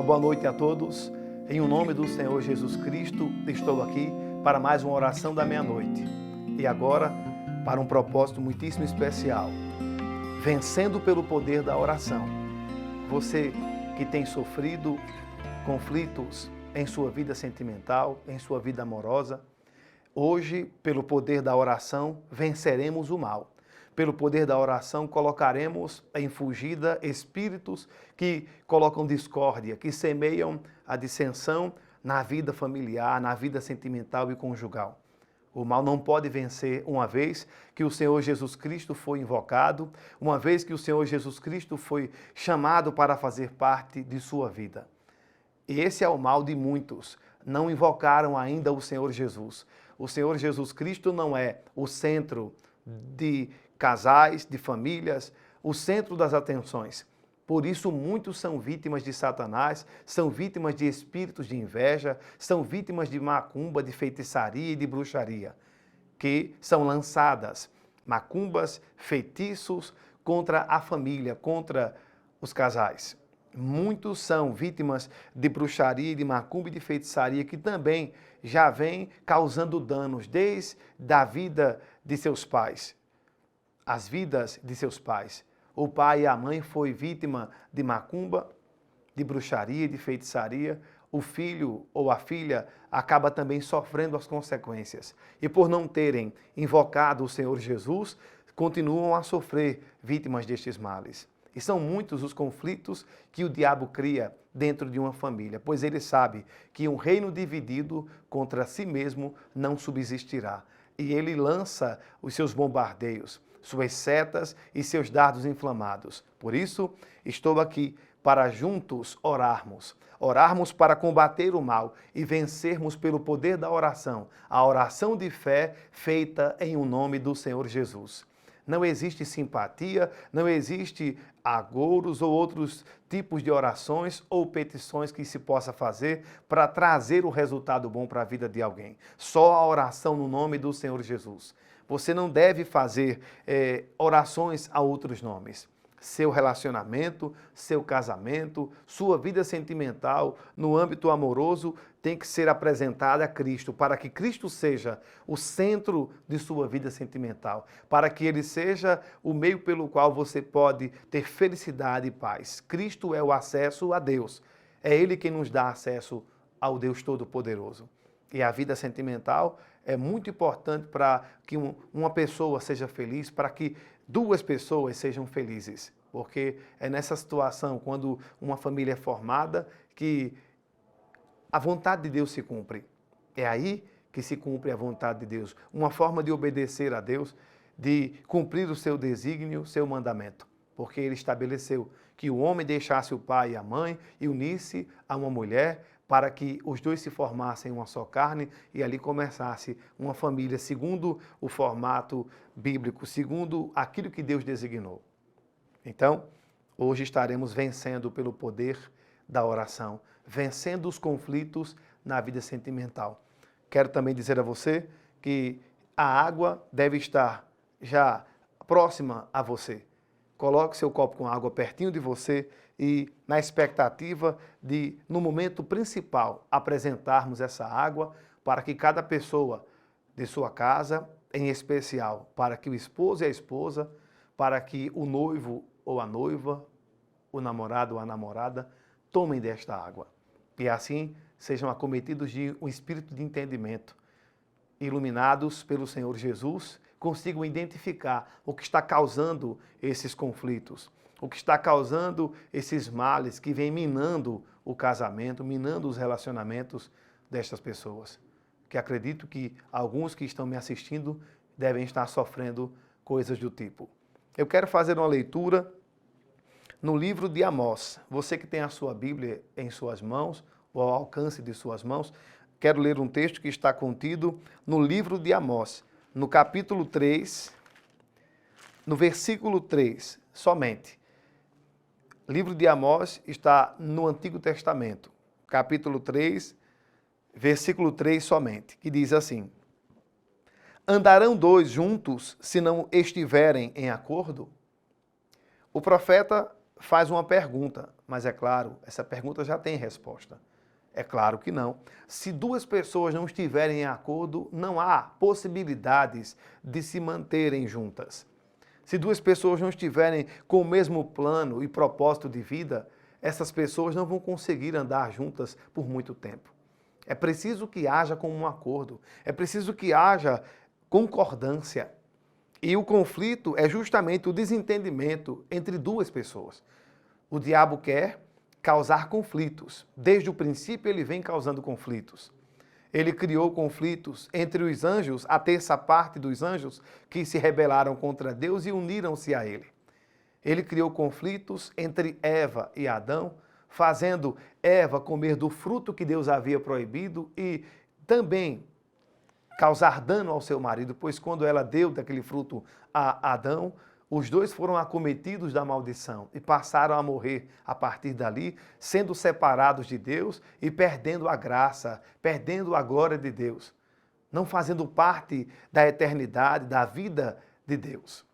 boa noite a todos. Em o nome do Senhor Jesus Cristo, estou aqui para mais uma oração da meia-noite. E agora, para um propósito muitíssimo especial, vencendo pelo poder da oração. Você que tem sofrido conflitos em sua vida sentimental, em sua vida amorosa, hoje, pelo poder da oração, venceremos o mal. Pelo poder da oração, colocaremos em fugida espíritos que colocam discórdia, que semeiam a dissensão na vida familiar, na vida sentimental e conjugal. O mal não pode vencer uma vez que o Senhor Jesus Cristo foi invocado, uma vez que o Senhor Jesus Cristo foi chamado para fazer parte de sua vida. E esse é o mal de muitos. Não invocaram ainda o Senhor Jesus. O Senhor Jesus Cristo não é o centro de casais, de famílias, o centro das atenções. Por isso, muitos são vítimas de Satanás, são vítimas de espíritos de inveja, são vítimas de macumba, de feitiçaria e de bruxaria, que são lançadas, macumbas, feitiços, contra a família, contra os casais. Muitos são vítimas de bruxaria, de macumba e de feitiçaria, que também já vêm causando danos desde a vida de seus pais. As vidas de seus pais. O pai e a mãe foi vítima de macumba, de bruxaria, de feitiçaria. O filho ou a filha acaba também sofrendo as consequências. E por não terem invocado o Senhor Jesus, continuam a sofrer vítimas destes males. E são muitos os conflitos que o diabo cria dentro de uma família, pois ele sabe que um reino dividido contra si mesmo não subsistirá. E ele lança os seus bombardeios, suas setas e seus dardos inflamados. Por isso, estou aqui para juntos orarmos. Orarmos para combater o mal e vencermos pelo poder da oração. A oração de fé feita em o nome do Senhor Jesus. Não existe simpatia, não existe agouros ou outros tipos de orações ou petições que se possa fazer para trazer o resultado bom para a vida de alguém. Só a oração no nome do Senhor Jesus. Você não deve fazer orações a outros nomes. Seu relacionamento, seu casamento, sua vida sentimental, no âmbito amoroso, tem que ser apresentada a Cristo, para que Cristo seja o centro de sua vida sentimental, para que Ele seja o meio pelo qual você pode ter felicidade e paz. Cristo é o acesso a Deus. É Ele quem nos dá acesso ao Deus Todo-Poderoso. E a vida sentimental é muito importante para que uma pessoa seja feliz, para que duas pessoas sejam felizes. Porque é nessa situação, quando uma família é formada, que a vontade de Deus se cumpre. É aí que se cumpre a vontade de Deus. Uma forma de obedecer a Deus, de cumprir o seu desígnio, seu mandamento. Porque Ele estabeleceu que o homem deixasse o pai e a mãe e unisse a uma mulher, para que os dois se formassem uma só carne e ali começasse uma família segundo o formato bíblico, segundo aquilo que Deus designou. Então, hoje estaremos vencendo pelo poder da oração, vencendo os conflitos na vida sentimental. Quero também dizer a você que a água deve estar já próxima a você. Coloque seu copo com água pertinho de você e na expectativa de, no momento principal, apresentarmos essa água para que cada pessoa de sua casa, em especial, para que o esposo e a esposa, para que o noivo ou a noiva, o namorado ou a namorada, tomem desta água. E assim sejam acometidos de um espírito de entendimento, iluminados pelo Senhor Jesus, consigam identificar o que está causando esses conflitos, o que está causando esses males que vêm minando o casamento, minando os relacionamentos destas pessoas. Que acredito que alguns que estão me assistindo devem estar sofrendo coisas do tipo. Eu quero fazer uma leitura no livro de Amós. Você que tem a sua Bíblia em suas mãos, ou ao alcance de suas mãos, quero ler um texto que está contido no livro de Amós, no capítulo 3, no versículo 3, somente. O livro de Amós está no Antigo Testamento, capítulo 3, versículo 3 somente, que diz assim: Andarão dois juntos se não estiverem em acordo? O profeta faz uma pergunta, mas é claro, essa pergunta já tem resposta. É claro que não. Se duas pessoas não estiverem em acordo, não há possibilidades de se manterem juntas. Se duas pessoas não estiverem com o mesmo plano e propósito de vida, essas pessoas não vão conseguir andar juntas por muito tempo. É preciso que haja como um acordo, é preciso que haja concordância. E o conflito é justamente o desentendimento entre duas pessoas. O diabo quer causar conflitos. Desde o princípio ele vem causando conflitos. Ele criou conflitos entre os anjos, a terça parte dos anjos que se rebelaram contra Deus e uniram-se a ele. Ele criou conflitos entre Eva e Adão, fazendo Eva comer do fruto que Deus havia proibido e também causar dano ao seu marido, pois quando ela deu daquele fruto a Adão, os dois foram acometidos da maldição e passaram a morrer a partir dali, sendo separados de Deus e perdendo a graça, perdendo a glória de Deus, não fazendo parte da eternidade, da vida de Deus.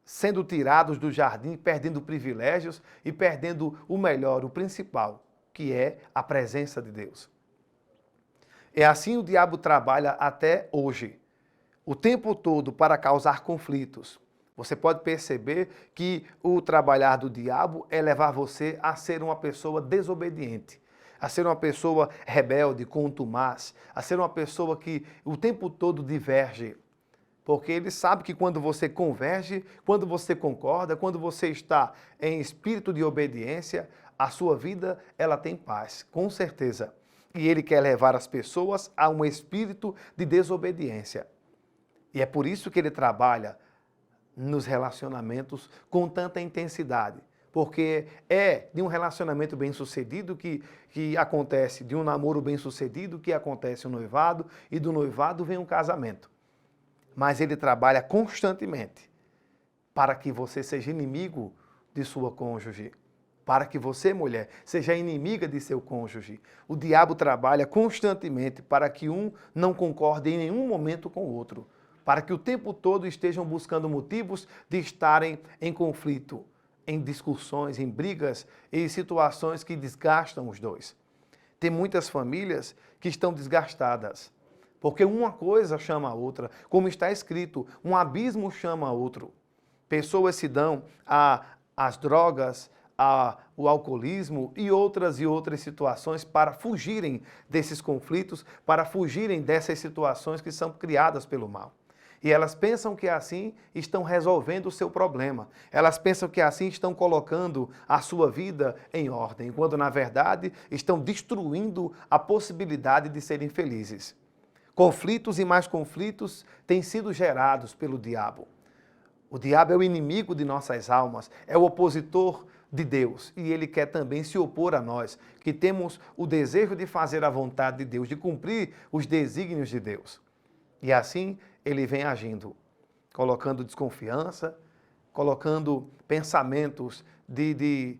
Sendo tirados do jardim, perdendo privilégios e perdendo o melhor, o principal, que é a presença de Deus. É assim o diabo trabalha até hoje, o tempo todo para causar conflitos. Você pode perceber que o trabalhar do diabo é levar você a ser uma pessoa desobediente, a ser uma pessoa rebelde, contumaz, a ser uma pessoa que o tempo todo diverge. Porque ele sabe que quando você converge, quando você concorda, quando você está em espírito de obediência, a sua vida ela tem paz, com certeza. E ele quer levar as pessoas a um espírito de desobediência. E é por isso que ele trabalha nos relacionamentos com tanta intensidade. Porque é de um relacionamento bem-sucedido que acontece, de um namoro bem-sucedido que acontece o noivado, e do noivado vem um casamento. Mas ele trabalha constantemente para que você seja inimigo de sua cônjuge, para que você, mulher, seja inimiga de seu cônjuge. O diabo trabalha constantemente para que um não concorde em nenhum momento com o outro, para que o tempo todo estejam buscando motivos de estarem em conflito, em discussões, em brigas e situações que desgastam os dois. Tem muitas famílias que estão desgastadas, porque uma coisa chama a outra, como está escrito, um abismo chama a outro. Pessoas se dão às drogas, ao alcoolismo e outras situações para fugirem desses conflitos, para fugirem dessas situações que são criadas pelo mal. E elas pensam que assim estão resolvendo o seu problema. Elas pensam que assim estão colocando a sua vida em ordem, quando na verdade estão destruindo a possibilidade de serem felizes. Conflitos e mais conflitos têm sido gerados pelo diabo. O diabo é o inimigo de nossas almas, é o opositor de Deus, e ele quer também se opor a nós, que temos o desejo de fazer a vontade de Deus, de cumprir os desígnios de Deus. E assim ele vem agindo, colocando desconfiança, colocando pensamentos de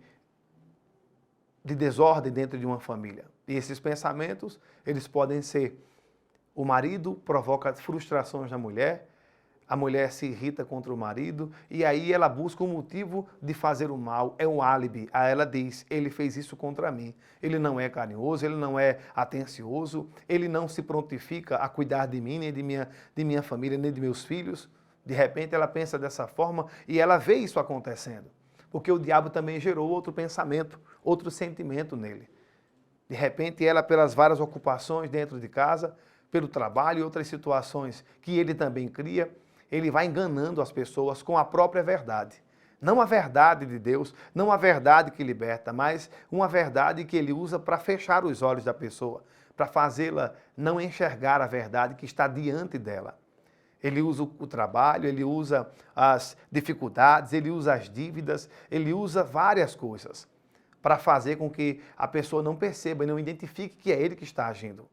desordem dentro de uma família. E esses pensamentos, eles podem ser: o marido provoca frustrações na mulher, a mulher se irrita contra o marido e aí ela busca um motivo de fazer o mal, é um álibi. Aí ela diz: ele fez isso contra mim, ele não é carinhoso, ele não é atencioso, ele não se prontifica a cuidar de mim, nem de minha família, nem de meus filhos. De repente ela pensa dessa forma e ela vê isso acontecendo, porque o diabo também gerou outro pensamento, outro sentimento nele. De repente ela, pelas várias ocupações dentro de casa, pelo trabalho e outras situações que ele também cria, ele vai enganando as pessoas com a própria verdade. Não a verdade de Deus, não a verdade que liberta, mas uma verdade que ele usa para fechar os olhos da pessoa, para fazê-la não enxergar a verdade que está diante dela. Ele usa o trabalho, ele usa as dificuldades, ele usa as dívidas, ele usa várias coisas para fazer com que a pessoa não perceba e não identifique que é ele que está agindo.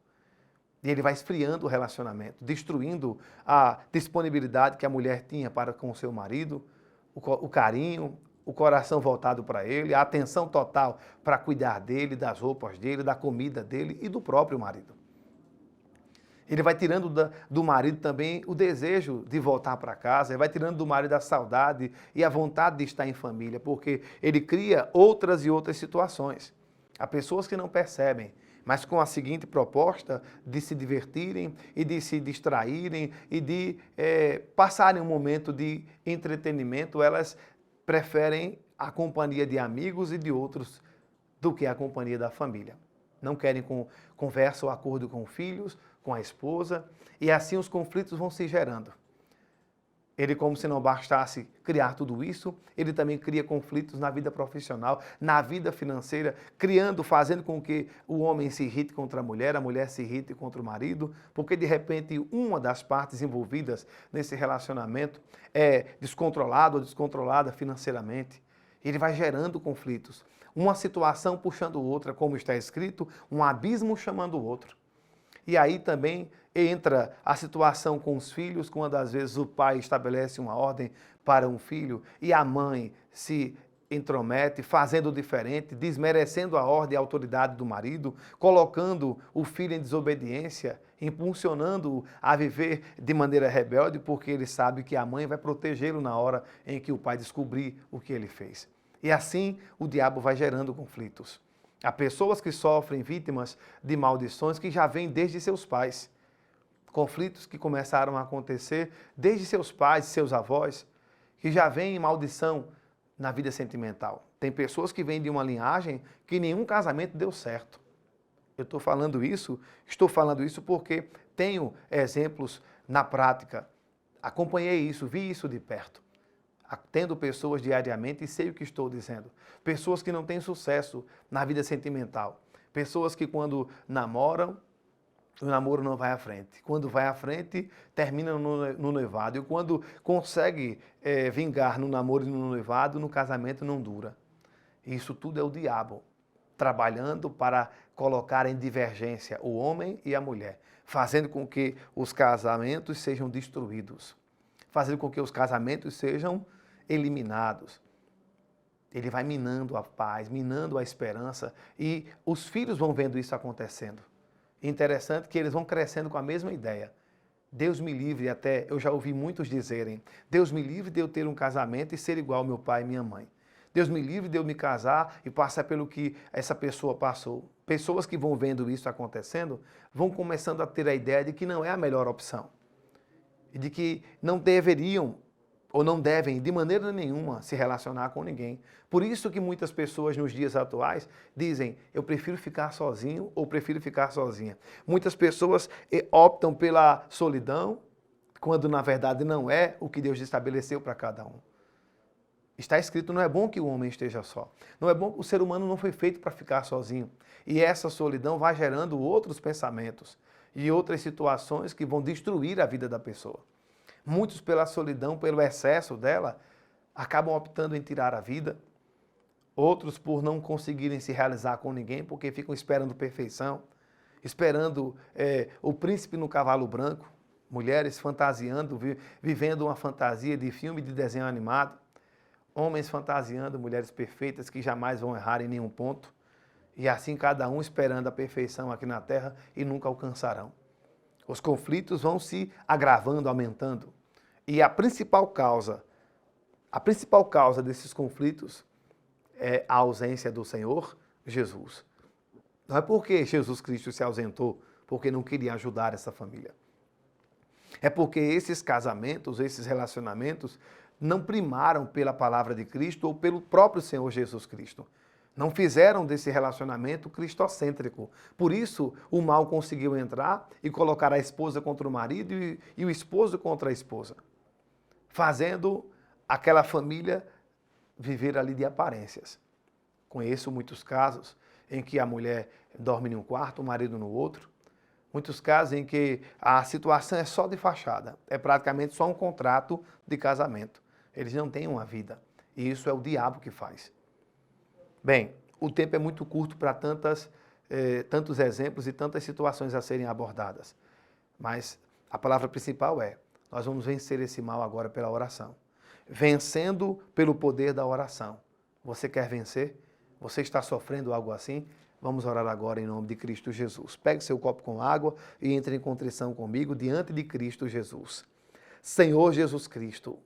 E ele vai esfriando o relacionamento, destruindo a disponibilidade que a mulher tinha para com o seu marido, o carinho, o coração voltado para ele, a atenção total para cuidar dele, das roupas dele, da comida dele e do próprio marido. Ele vai tirando do marido também o desejo de voltar para casa, ele vai tirando do marido a saudade e a vontade de estar em família, porque ele cria outras e outras situações. Há pessoas que não percebem, mas com a seguinte proposta de se divertirem e de se distraírem e de passarem um momento de entretenimento, elas preferem a companhia de amigos e de outros do que a companhia da família. Não querem conversa ou acordo com filhos, com a esposa, e assim os conflitos vão se gerando. Ele, como se não bastasse criar tudo isso, ele também cria conflitos na vida profissional, na vida financeira, fazendo com que o homem se irrite contra a mulher se irrite contra o marido, porque de repente uma das partes envolvidas nesse relacionamento é descontrolado ou descontrolada financeiramente. Ele vai gerando conflitos, uma situação puxando outra, como está escrito, um abismo chamando o outro. E aí também entra a situação com os filhos, quando às vezes o pai estabelece uma ordem para um filho e a mãe se intromete, fazendo diferente, desmerecendo a ordem e a autoridade do marido, colocando o filho em desobediência, impulsionando-o a viver de maneira rebelde, porque ele sabe que a mãe vai protegê-lo na hora em que o pai descobrir o que ele fez. E assim o diabo vai gerando conflitos. Há pessoas que sofrem vítimas de maldições que já vêm desde seus pais. Conflitos que começaram a acontecer desde seus pais, seus avós, que já vêm em maldição na vida sentimental. Tem pessoas que vêm de uma linhagem que nenhum casamento deu certo. Estou falando isso porque tenho exemplos na prática. Acompanhei isso, vi isso de perto. Atendo pessoas diariamente e sei o que estou dizendo. Pessoas que não têm sucesso na vida sentimental. Pessoas que quando namoram, o namoro não vai à frente. Quando vai à frente, termina no noivado. E quando consegue vingar no namoro e no noivado, no casamento não dura. Isso tudo é o diabo trabalhando para colocar em divergência o homem e a mulher, fazendo com que os casamentos sejam destruídos, fazendo com que os casamentos sejam eliminados. Ele vai minando a paz, minando a esperança, e os filhos vão vendo isso acontecendo. Interessante que eles vão crescendo com a mesma ideia. Deus me livre, até eu já ouvi muitos dizerem, Deus me livre de eu ter um casamento e ser igual ao meu pai e minha mãe. Deus me livre de eu me casar e passar pelo que essa pessoa passou. Pessoas que vão vendo isso acontecendo vão começando a ter a ideia de que não é a melhor opção. E de que não deveriam ou não devem, de maneira nenhuma, se relacionar com ninguém. Por isso que muitas pessoas nos dias atuais dizem, eu prefiro ficar sozinho ou prefiro ficar sozinha. Muitas pessoas optam pela solidão, quando na verdade não é o que Deus estabeleceu para cada um. Está escrito, não é bom que o homem esteja só. Não é bom, o ser humano não foi feito para ficar sozinho. E essa solidão vai gerando outros pensamentos e outras situações que vão destruir a vida da pessoa. Muitos, pela solidão, pelo excesso dela, acabam optando em tirar a vida. Outros, por não conseguirem se realizar com ninguém, porque ficam esperando perfeição, esperando o príncipe no cavalo branco, mulheres fantasiando, vivendo uma fantasia de filme, de desenho animado, homens fantasiando mulheres perfeitas que jamais vão errar em nenhum ponto, e assim cada um esperando a perfeição aqui na terra e nunca alcançarão. Os conflitos vão se agravando, aumentando. E a principal causa desses conflitos é a ausência do Senhor Jesus. Não é porque Jesus Cristo se ausentou, porque não queria ajudar essa família. É porque esses casamentos, esses relacionamentos, não primaram pela palavra de Cristo ou pelo próprio Senhor Jesus Cristo. Não fizeram desse relacionamento cristocêntrico. Por isso, o mal conseguiu entrar e colocar a esposa contra o marido e o esposo contra a esposa, fazendo aquela família viver ali de aparências. Conheço muitos casos em que a mulher dorme em um quarto, o marido no outro. Muitos casos em que a situação é só de fachada, é praticamente só um contrato de casamento. Eles não têm uma vida. E isso é o diabo que faz. Bem, o tempo é muito curto para tantos exemplos e tantas situações a serem abordadas. Mas a palavra principal é, nós vamos vencer esse mal agora pela oração. Vencendo pelo poder da oração. Você quer vencer? Você está sofrendo algo assim? Vamos orar agora em nome de Cristo Jesus. Pegue seu copo com água e entre em contrição comigo diante de Cristo Jesus. Senhor Jesus Cristo,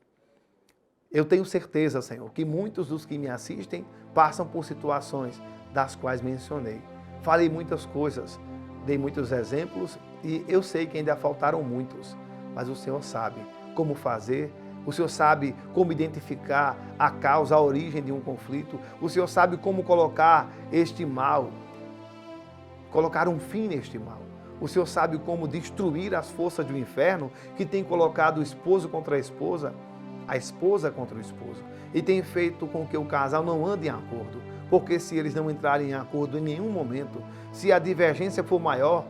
eu tenho certeza, Senhor, que muitos dos que me assistem passam por situações das quais mencionei. Falei muitas coisas, dei muitos exemplos e eu sei que ainda faltaram muitos, mas o Senhor sabe como fazer. O Senhor sabe como identificar a causa, a origem de um conflito. O Senhor sabe como colocar este mal, colocar um fim neste mal. O Senhor sabe como destruir as forças do inferno que tem colocado o esposo contra a esposa contra o esposo. E tem feito com que o casal não ande em acordo. Porque se eles não entrarem em acordo em nenhum momento, se a divergência for maior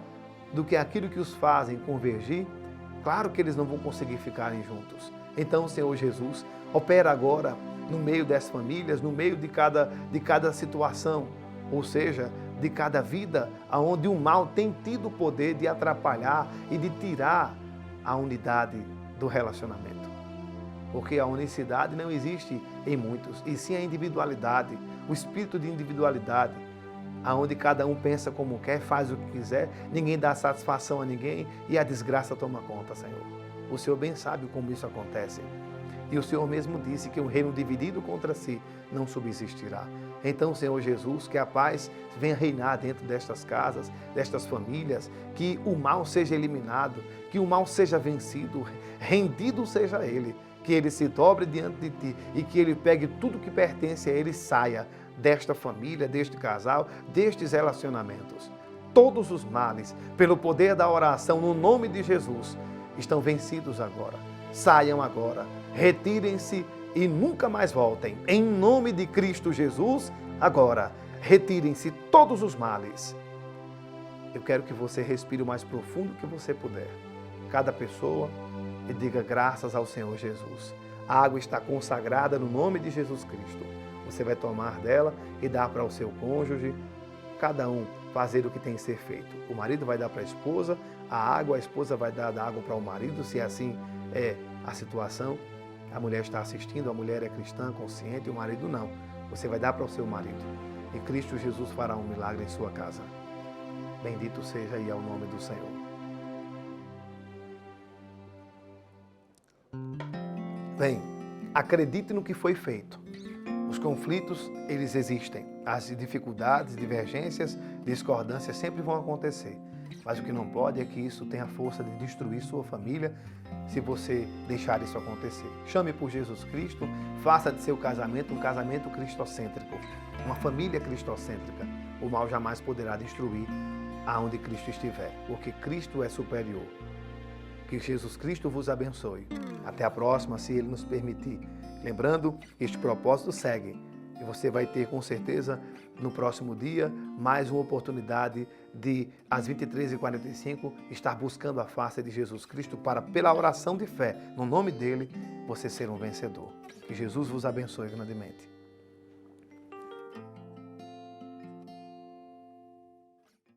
do que aquilo que os fazem convergir, claro que eles não vão conseguir ficarem juntos. Então, Senhor Jesus, opera agora no meio das famílias, no meio de cada situação, ou seja, de cada vida, onde o mal tem tido o poder de atrapalhar e de tirar a unidade do relacionamento. Porque a unicidade não existe em muitos, e sim a individualidade, o espírito de individualidade, onde cada um pensa como quer, faz o que quiser, ninguém dá satisfação a ninguém e a desgraça toma conta, Senhor. O Senhor bem sabe como isso acontece. E o Senhor mesmo disse que um reino dividido contra si não subsistirá. Então, Senhor Jesus, que a paz venha reinar dentro destas casas, destas famílias, que o mal seja eliminado, que o mal seja vencido, rendido seja ele, que ele se dobre diante de ti e que ele pegue tudo que pertence a ele e saia desta família, deste casal, destes relacionamentos. Todos os males, pelo poder da oração, no nome de Jesus, estão vencidos agora. Saiam agora, retirem-se e nunca mais voltem. Em nome de Cristo Jesus, agora, retirem-se todos os males. Eu quero que você respire o mais profundo que você puder. Cada pessoa, e diga graças ao Senhor Jesus. A água está consagrada no nome de Jesus Cristo. Você vai tomar dela e dar para o seu cônjuge, cada um fazer o que tem que ser feito. O marido vai dar para a esposa esposa vai dar da água para o marido, se assim é a situação. A mulher está assistindo, a mulher é cristã, consciente, o marido não. Você vai dar para o seu marido. E Cristo Jesus fará um milagre em sua casa. Bendito seja aí ao nome do Senhor. Bem, acredite no que foi feito. Os conflitos, eles existem. As dificuldades, divergências, discordâncias sempre vão acontecer. Mas o que não pode é que isso tenha força de destruir sua família se você deixar isso acontecer. Chame por Jesus Cristo, faça de seu casamento um casamento cristocêntrico, uma família cristocêntrica. O mal jamais poderá destruir aonde Cristo estiver, porque Cristo é superior. Que Jesus Cristo vos abençoe. Até a próxima, se Ele nos permitir. Lembrando, este propósito segue. E você vai ter, com certeza, no próximo dia, mais uma oportunidade de, às 23h45, estar buscando a face de Jesus Cristo para, pela oração de fé, no nome dele, você ser um vencedor. Que Jesus vos abençoe grandemente.